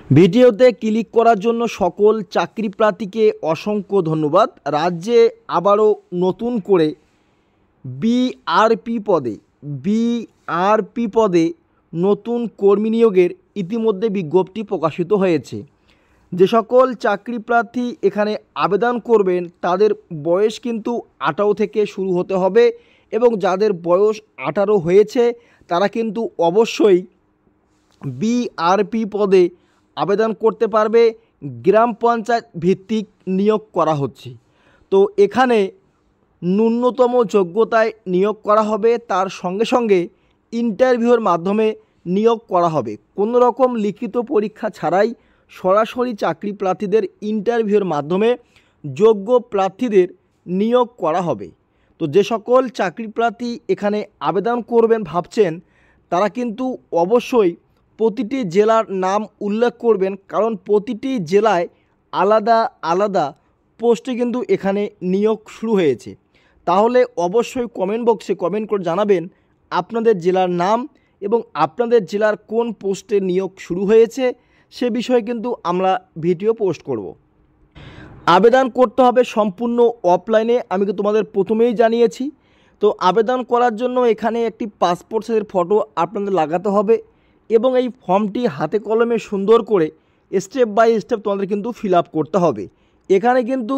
ভিডিওতে ক্লিক করার জন্য সকল চাকরি প্রার্থীকে অসংখ্য ধন্যবাদ। রাজ্যে আবারও নতুন করে বিআরপি পদে নতুন কর্মী নিয়োগের ইতিমধ্যে বিজ্ঞপ্তি প্রকাশিত হয়েছে। যে সকল চাকরি প্রার্থী এখানে আবেদন করবেন তাদের বয়স কিন্তু 18 থেকে শুরু হতে হবে এবং যাদের বয়স 18 হয়েছে তারা কিন্তু অবশ্যই বিআরপি পদে আবেদন করতে পারবে। গ্রাম পঞ্চায়েত ভিত্তিক নিয়োগ করা হচ্ছে। তো এখানে ন্যূনতম যোগ্যতায় নিয়োগ করা হবে, তার সঙ্গে সঙ্গে ইন্টারভিউর মাধ্যমে নিয়োগ করা হবে। কোনো রকম লিখিত পরীক্ষা ছাড়াই সরাসরি চাকরি প্রার্থীদের ইন্টারভিউর মাধ্যমে যোগ্য প্রার্থীদের নিয়োগ করা হবে। তো যে সকল চাকরি প্রার্থী এখানে আবেদন করবেন ভাবছেন তারা কিন্তু অবশ্যই প্রতিটি জেলার নাম উল্লেখ করবেন, কারণ প্রতিটি জেলায় আলাদা আলাদা পোস্টে কিন্তু এখানে নিয়োগ শুরু হয়েছে। তাহলে অবশ্যই কমেন্ট বক্সে কমেন্ট করে জানাবেন আপনাদের জেলার নাম এবং আপনাদের জেলার কোন পোস্টে নিয়োগ শুরু হয়েছে, সে বিষয়ে কিন্তু আমরা ভিডিও পোস্ট করব। আবেদন করতে হবে সম্পূর্ণ অফলাইনে, আমি তো তোমাদের প্রথমেই জানিয়েছি। তো আবেদন করার জন্য এখানে একটি পাসপোর্ট সাইজের ফটো আপনাদের লাগাতে হবে এবং এই ফর্মটি হাতে কলমে সুন্দর করে স্টেপ বাই স্টেপ তোমাদের কিন্তু ফিল আপ করতে হবে। এখানে কিন্তু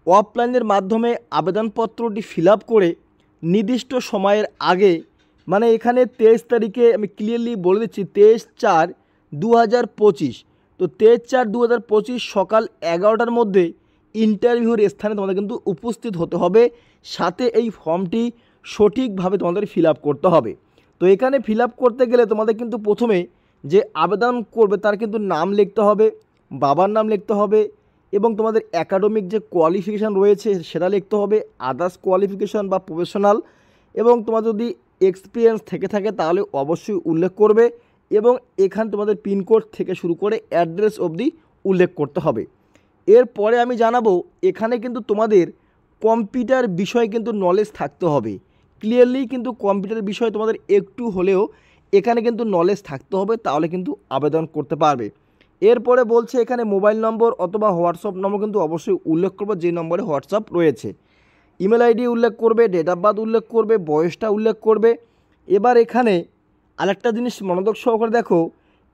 অফলাইনের মাধ্যমে আবেদনপত্রটি ফিল আপ করে নির্দিষ্ট সময়ের আগে, মানে এখানে 23 তারিখে আমি ক্লিয়ারলি বলে দিচ্ছি 23/4/2025, তো 23/4/2025 সকাল 11টার মধ্যে ইন্টারভিউর স্থানে তোমাদের কিন্তু উপস্থিত হতে হবে। সাথে এই ফর্মটি সঠিকভাবে তোমাদের ফিল আপ করতে হবে। তো এখানে ফিল আপ করতে গেলে তোমাদের কিন্তু প্রথমে যে আবেদন করবে তার কিন্তু নাম লিখতে হবে, বাবার নাম লিখতে হবে এবং তোমাদের একাডেমিক যে কোয়ালিফিকেশান রয়েছে সেটা লিখতে হবে, আদার্স কোয়ালিফিকেশান বা প্রফেশনাল, এবং তোমার যদি এক্সপিরিয়েন্স থেকে থাকে তাহলে অবশ্যই উল্লেখ করবে এবং এখানে তোমাদের পিনকোড থেকে শুরু করে অ্যাড্রেস অবধি উল্লেখ করতে হবে। এরপরে আমি জানাবো এখানে কিন্তু তোমাদের কম্পিউটার বিষয়ে কিন্তু নলেজ থাকতে হবে। ক্লিয়ারলি কিন্তু কম্পিউটার বিষয়ে তোমাদের একটু হলেও এখানে কিন্তু নলেজ থাকতে হবে, তাহলে কিন্তু আবেদন করতে পারবে। এরপরে বলছে এখানে মোবাইল নম্বর অথবা হোয়াটসঅ্যাপ নম্বর কিন্তু অবশ্যই উল্লেখ করবে, যে নম্বরে হোয়াটসঅ্যাপ রয়েছে। ইমেল আইডি উল্লেখ করবে, ডেট অফ বার্থ উল্লেখ করবে, বয়সটা উল্লেখ করবে। এবার এখানে আরেকটা জিনিস মনোযোগ সহকারে দেখো,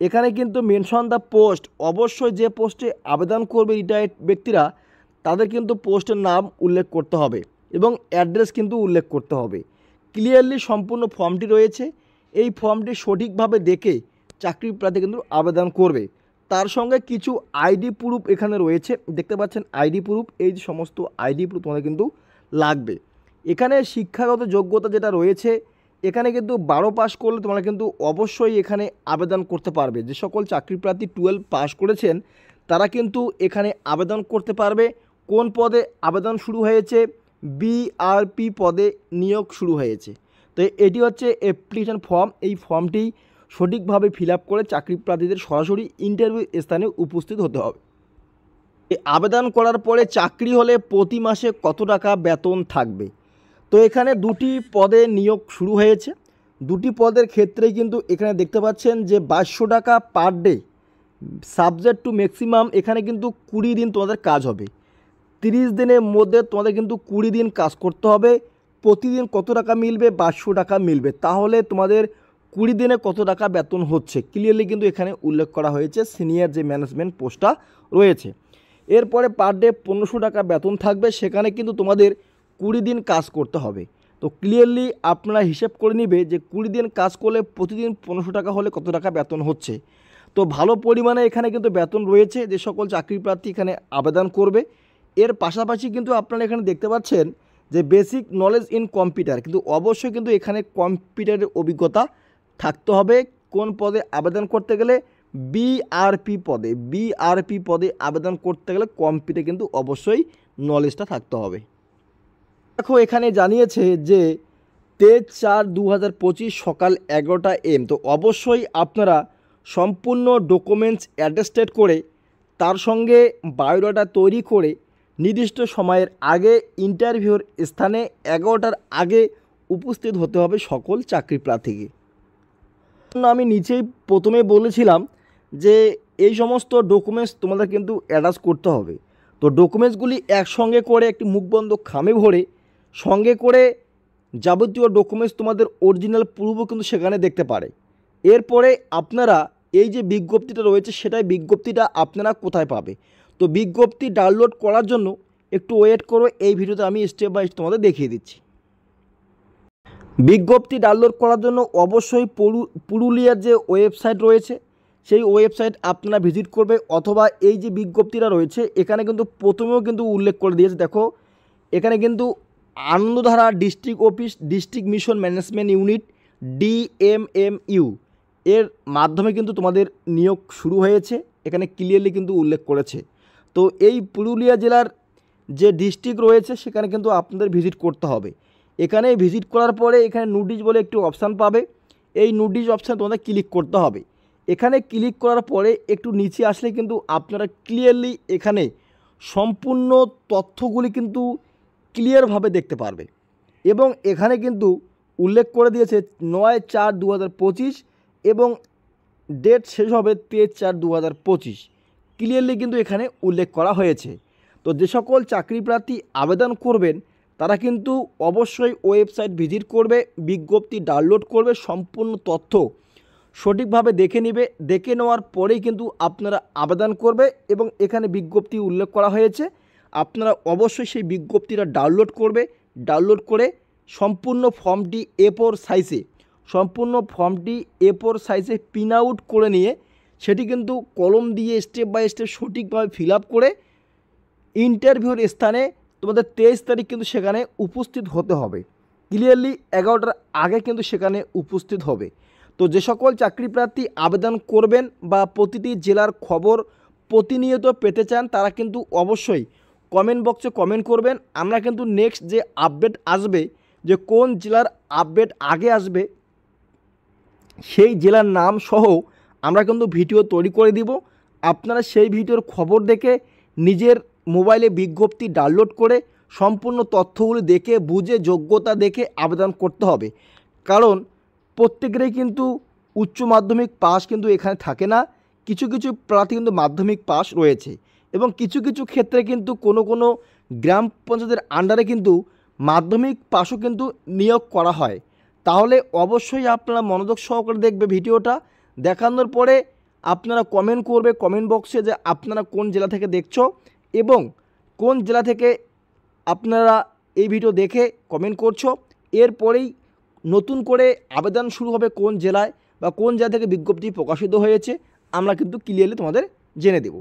এখানে কিন্তু মেনশন দ্য পোস্ট, অবশ্যই যে পোস্টে আবেদন করবে রিটায়ার্ড ব্যক্তিরা তাদের কিন্তু পোস্টের নাম উল্লেখ করতে হবে এবং অ্যাড্রেস কিন্তু উল্লেখ করতে হবে। ক্লিয়ারলি সম্পূর্ণ ফর্মটি রয়েছে, এই ফর্মটি সঠিকভাবে দেখে চাকরি প্রার্থী কিন্তু আবেদন করবে। তার সঙ্গে কিছু আইডি প্রুফ এখানে রয়েছে, দেখতে পাচ্ছেন আইডি প্রুফ, এই যে সমস্ত আইডি প্রুফ তোমাদের কিন্তু লাগবে। এখানে শিক্ষাগত যোগ্যতা যেটা রয়েছে এখানে কিন্তু 12 পাস করলে তোমরা কিন্তু অবশ্যই এখানে আবেদন করতে পারবে। যে সকল চাকরি প্রার্থী 12 পাস করেছেন তারা কিন্তু এখানে আবেদন করতে পারবে। কোন পদে আবেদন শুরু হয়েছে? বিআরপি পদে নিয়োগ শুরু হয়েছে। তো এটি হচ্ছে অ্যাপ্লিকেশন ফর্ম, এই ফর্মটি সঠিকভাবে ফিল আপ করে চাকরি প্রার্থীদের সরাসরি ইন্টারভিউ স্থানে উপস্থিত হতে হবে। আবেদন করার পরে চাকরি হলে প্রতি মাসে কত টাকা বেতন থাকবে? তো এখানে দুটি পদে নিয়োগ শুরু হয়েছে। দুটি পদের ক্ষেত্রেই কিন্তু এখানে দেখতে পাচ্ছেন যে 2200 টাকা per day, subject to maximum. এখানে কিন্তু 20 দিন তোমাদের কাজ হবে, 30 দিনের মধ্যে তোমাদের কিন্তু 20 দিন কাজ করতে হবে। প্রতিদিন কত টাকা মিলবে? 2200 টাকা মিলবে। তাহলে তোমাদের 20 দিনে কত টাকা বেতন হচ্ছে ক্লিয়ারলি কিন্তু এখানে উল্লেখ করা হয়েছে, সিনিয়র যে ম্যানেজমেন্ট পোস্টটা রয়েছে। এরপরে পার ডে 1500 টাকা বেতন থাকবে, সেখানে কিন্তু তোমাদের 20 দিন কাজ করতে হবে। তো ক্লিয়ারলি আপনারা হিসেব করে নিবে যে 20 দিন কাজ করলে প্রতিদিন 1500 টাকা হলে কত টাকা বেতন হচ্ছে। তো ভালো পরিমাণে এখানে কিন্তু বেতন রয়েছে যে সকল চাকরি প্রার্থী এখানে আবেদন করবে। এর পাশাপাশি কিন্তু আপনারা এখানে দেখতে পাচ্ছেন যে বেসিক নলেজ ইন কম্পিউটার, কিন্তু অবশ্যই কিন্তু এখানে কম্পিউটারের অভিজ্ঞতা থাকতে হবে। কোন পদে আবেদন করতে গেলে? বিআরপি পদে আবেদন করতে গেলে কম্পিউটার কিন্তু অবশ্যই নলেজটা থাকতে হবে। দেখো এখানে জানিয়েছে যে 23/4/2025 সকাল 11টা AM। তো অবশ্যই আপনারা সম্পূর্ণ ডকুমেন্টস অ্যাটেস্টেড করে তার সঙ্গে বায়োডাটা তৈরি করে নির্দিষ্ট সময়ের আগে ইন্টারভিউর স্থানে 11টার আগে উপস্থিত হতে হবে সকল চাকরি প্রার্থীকে। আমি নিচেই প্রথমে বলেছিলাম যে এই সমস্ত ডকুমেন্টস তোমাদের কিন্তু অ্যাটাচ করতে হবে। তো ডকুমেন্টসগুলি একসঙ্গে করে একটি মুখবন্ধ খামে ভরে সঙ্গে করে যাবতীয় ডকুমেন্টস তোমাদের অরিজিনাল প্রুফও কিন্তু সেখানে দেখতে পারে। এরপরে আপনারা এই যে বিজ্ঞপ্তিটা রয়েছে সেটাই বিজ্ঞপ্তিটা আপনারা কোথায় পাবে। তো বিজ্ঞপ্তি ডাউনলোড করার জন্য একটু ওয়েট করো, এই ভিডিওতে আমি স্টেপ বাই স্টেপ তোমাদের দেখিয়ে দিচ্ছি। বিজ্ঞপ্তি ডাউনলোড করার জন্য অবশ্যই পুরুলিয়ার যে ওয়েবসাইট রয়েছে সেই ওয়েবসাইট আপনারা ভিজিট করবে, অথবা এই যে বিজ্ঞপ্তিটা রয়েছে এখানে কিন্তু প্রথমেও কিন্তু উল্লেখ করে দিয়েছে। দেখো এখানে কিন্তু Anandadhara district office district mission management unit DMMU এর মাধ্যমে কিন্তু তোমাদের নিয়োগ শুরু হয়েছে, এখানে ক্লিয়ারলি কিন্তু উল্লেখ করেছে। তো এই পুরুলিয়া জেলার যে ডিস্ট্রিক্ট রয়েছে সেখানে কিন্তু আপনাদের ভিজিট করতে হবে। এখানে ভিজিট করার পরে এখানে নোটিশ বলে একটি অপশান পাবে, এই নোটিশ অপশান তোমাদের ক্লিক করতে হবে। এখানে ক্লিক করার পরে একটু নিচে আসলে কিন্তু আপনারা ক্লিয়ারলি এখানে সম্পূর্ণ তথ্যগুলি কিন্তু ক্লিয়ারভাবে দেখতে পারবে। এবং এখানে কিন্তু উল্লেখ করে দিয়েছে 9/4/2025 এবং ডেট শেষ হবে 13/4/2025, ক্লিয়ারলি কিন্তু এখানে উল্লেখ করা হয়েছে। তো যে সকল চাকরি প্রার্থী আবেদন করবেন তারা কিন্তু অবশ্যই ওয়েবসাইট ভিজিট করবে, বিজ্ঞপ্তি ডাউনলোড করবে, সম্পূর্ণ তথ্য সঠিকভাবে দেখে নেবে, দেখে নেওয়ার পরেই কিন্তু আপনারা আবেদন করবে। এবং এখানে বিজ্ঞপ্তি উল্লেখ করা হয়েছে, আপনারা অবশ্যই সেই বিজ্ঞপ্তিটা ডাউনলোড করবে, ডাউনলোড করে সম্পূর্ণ ফর্মটি A4 সাইজে প্রিন্ট আউট করে নিয়ে সেটি কিন্তু কলম দিয়ে স্টেপ বাই স্টেপ সঠিকভাবে ফিল আপ করে ইন্টারভিউর স্থানে তোমাদের 23 তারিখ কিন্তু সেখানে উপস্থিত হতে হবে। ক্লিয়ারলি 11টার আগে কিন্তু সেখানে উপস্থিত হবে। তো যে সকল চাকরি প্রার্থী আবেদন করবেন বা প্রতিটি জেলার খবর প্রতিনিয়ত পেতে চান তারা কিন্তু অবশ্যই কমেন্ট বক্সে কমেন্ট করবেন। আমরা কিন্তু নেক্সট যে আপডেট আসবে, যে কোন জেলার আপডেট আগে আসবে সেই জেলার নাম সহ আমরা কিন্তু ভিডিও তৈরি করে দিব। আপনারা সেই ভিডিওর খবর দেখে নিজের মোবাইলে বিজ্ঞপ্তি ডাউনলোড করে সম্পূর্ণ তথ্যগুলি দেখে বুঝে যোগ্যতা দেখে আবেদন করতে হবে। কারণ প্রত্যেকেরই কিন্তু উচ্চ মাধ্যমিক পাস কিন্তু এখানে থাকে না, কিছু কিছু প্রার্থী কিন্তু মাধ্যমিক পাস রয়েছে এবং কিছু কিছু ক্ষেত্রে কিন্তু কোনো গ্রাম পঞ্চায়েতের আন্ডারে কিন্তু মাধ্যমিক পাসও কিন্তু নিয়োগ করা হয়। তাহলে অবশ্যই আপনারা মনোযোগ সহকারে দেখবে ভিডিওটা, দেখানোর পরে আপনারা কমেন্ট করবে কমেন্ট বক্সে যে আপনারা কোন জেলা থেকে দেখছো এবং কোন জেলা থেকে আপনারা এই ভিডিও দেখে কমেন্ট করছো। এরপরেই নতুন করে আবেদন শুরু হবে কোন জেলায় বা কোন জেলা থেকে বিজ্ঞপ্তি প্রকাশিত হয়েছে আমরা কিন্তু ক্লিয়ারলি তোমাদের জেনে দেব।